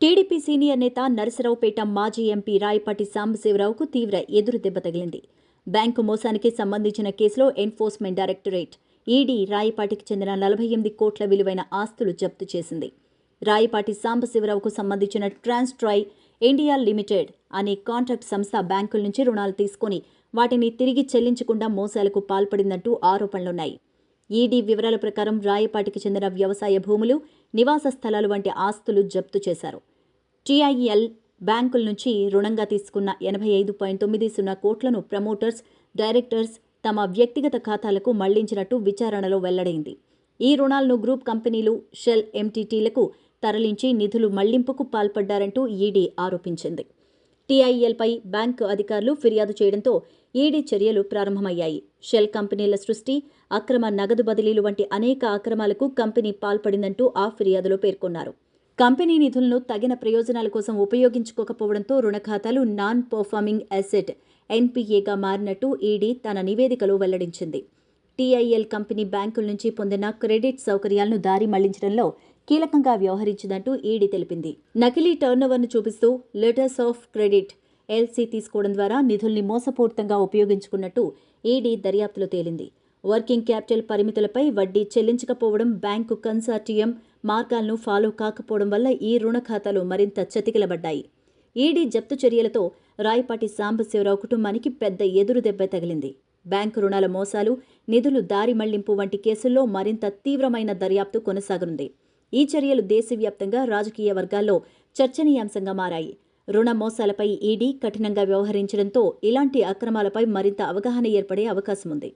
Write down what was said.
TDP senior నేత నరసరావుపేట మాజీ MP Rayapati సాంబశివరావుకు తీవ్ర ఎదురు దెబ్బ తగిలింది. బ్యాంకు మోసానికి సంబంధించిన కేసులో ఎన్ఫోర్స్మెంట్ డైరెక్టరేట్ ఈడీ రాయపాటికి చెందిన 48 కోట్ల విలువైన ఆస్తులు జప్తు చేసింది. రాయపాటి సాంబశివరావుకు సంబంధించిన ట్రాన్స్ట్రాయ్ ఇండియా లిమిటెడ్ అనే కాంట్రాక్ట్ సంస్థ బ్యాంకుల నుంచి రుణాలు తీసుకుని వాటిని తిరిగి చెల్లించకుండా మోసాలకు పాల్పడిందంటూ ఆరోపణలున్నాయి. ఈడీ వివరాల ప్రకారం రాయపాటికి చెందిన వ్యవసాయ భూములు, నివాస స్థలాలు వంటి ఆస్తులు జప్తు చేశారు. టీఐఎల్ బ్యాంకుల నుంచి రుణంగా తీసుకున్న 85.90 కోట్లను ప్రమోటర్స్, డైరెక్టర్స్ తమ వ్యక్తిగత ఖాతాలకు మళ్లించినట్టు విచారణలో వెల్లడైంది. ఈ రుణాలను గ్రూప్ కంపెనీలు, షెల్ ఎంటీటీలకు తరలించి నిధులు మళ్లింపుకు పాల్పడ్డారంటూ ఈడీ ఆరోపించింది. టీఐఎల్పై బ్యాంకు అధికారులు ఫిర్యాదు చేయడంతో ఈడీ చర్యలు ప్రారంభమయ్యాయి. షెల్ కంపెనీల సృష్టి, అక్రమ నగదు బదిలీలు వంటి అనేక అక్రమాలకు కంపెనీ పాల్పడిందంటూ ఆ ఫిర్యాదులో పేర్కొన్నారు. కంపెనీ నిధులను తగిన ప్రయోజనాల కోసం ఉపయోగించుకోకపోవడంతో రుణ ఖాతాలు నాన్ పర్ఫార్మింగ్ అసెట్ ఎన్పీఏగా మారినట్టు ఈడీ తన నివేదికలో వెల్లడించింది. టీఐఎల్ కంపెనీ బ్యాంకుల నుంచి పొందిన క్రెడిట్ సౌకర్యాలను దారి మళ్లించడంలో కీలకంగా వ్యవహరించిందంటూ ఈడీ తెలిపింది. నకిలీ టర్నోవర్ను చూపిస్తూ లెటర్స్ ఆఫ్ క్రెడిట్ ఎల్సీ తీసుకోవడం ద్వారా నిధుల్ని మోసపూరితంగా ఉపయోగించుకున్నట్టు ఈడీ దర్యాప్తులో తేలింది. వర్కింగ్ క్యాపిటల్ పరిమితులపై వడ్డీ చెల్లించకపోవడం, బ్యాంకు కన్సార్టియం మార్గాలను ఫాలో కాకపోవడం వల్ల ఈ రుణ ఖాతాలు మరింత చతికిలబడ్డాయి. ఈడీ జప్తు చర్యలతో రాయపాటి సాంబశివరావు కుటుంబానికి పెద్ద ఎదురు దెబ్బ తగిలింది. బ్యాంకు రుణాల మోసాలు, నిధులు దారి మళ్లింపు వంటి కేసుల్లో మరింత తీవ్రమైన దర్యాప్తు కొనసాగనుంది. ఈ చర్యలు దేశవ్యాప్తంగా రాజకీయ వర్గాల్లో చర్చనీయాంశంగా మారాయి. రుణ మోసాలపై ఈడీ కఠినంగా వ్యవహరించడంతో ఇలాంటి అక్రమాలపై మరింత అవగాహన ఏర్పడే అవకాశముంది.